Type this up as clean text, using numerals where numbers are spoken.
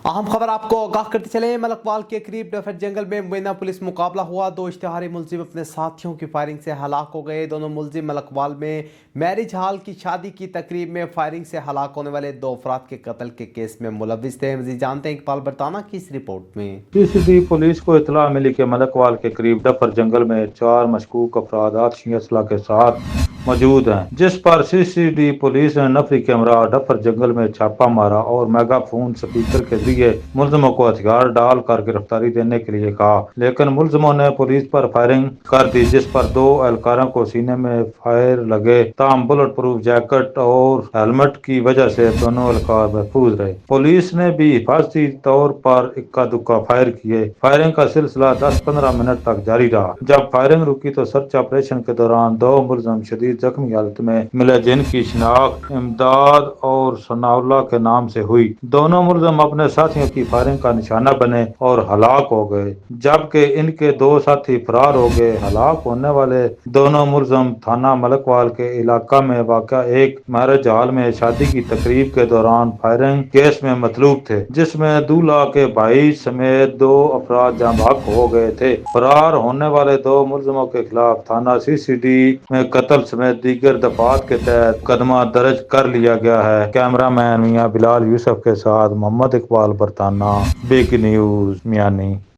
اہم خبر آپ کو آگاہ کرتے چلیں، ملکوال کے قریب ڈفر جنگل میں مبینہ پولیس مقابلہ ہوا۔ دو اشتہاری ملزم اپنے ساتھیوں کی فائرنگ سے ہلاک ہو گئے۔ دونوں ملزم ملکوال میں میرج ہال کی شادی کی تقریب میں فائرنگ سے ہلاک ہونے والے دو افراد کے قتل کے کیس میں ملوث تھے۔ مزید جانتے ہیں اقبال برطانہ کی اس رپورٹ میں۔ CCD پولیس کو اطلاع ملی کہ ملکوال کے قریب ڈفر جنگل میں 4 مشکوک افراد آتشی اسلحہ کے ساتھ موجود ہیں، جس پر CCD پولیس نے نفری کیمرہ ڈفر جنگل میں چھاپہ مارا اور میگا فون سپیکر کے ذریعے ملزموں کو ہتھیار ڈال کر گرفتاری دینے کے لیے کہا، لیکن ملزموں نے پولیس پر فائرنگ کر دی، جس پر 2 اہلکاروں کو سینے میں فائر لگے، تاہم بلٹ پروف جیکٹ اور ہیلمٹ کی وجہ سے دونوں اہلکار محفوظ رہے۔ پولیس نے بھی حفاظتی طور پر اکا دکا فائر کیے۔ فائرنگ کا سلسلہ 10-15 منٹ تک جاری رہا۔ جب فائرنگ رکی تو سرچ آپریشن کے دوران 2 ملزم شدید زخمی حالت میں ملے، جن کی شناخت امداد اور ثناء اللہ کے نام سے ہوئی۔ دونوں ملزم اپنے ساتھیوں کی فائرنگ کا نشانہ بنے اور ہلاک ہو گئے، جبکہ ان کے 2 ساتھی فرار ہو گئے۔ ہلاک ہونے والے دونوں ملزم تھانہ ملکوال کے علاقہ میں واقع ایک میرج ہال میں شادی کی تقریب کے دوران فائرنگ کیس میں مطلوب تھے، جس میں دولہا کے بھائی سمیت 2 افراد جاں بحق ہو گئے تھے۔ فرار ہونے والے 2 ملزموں کے خلاف تھانہ CCD میں قتل سمیت دیگر دفعات کے تحت مقدمہ درج کر لیا گیا ہے۔ کیمرہ مین میاں بلال یوسف کے ساتھ محمد اقبال برطانہ، بگ نیوز میانی۔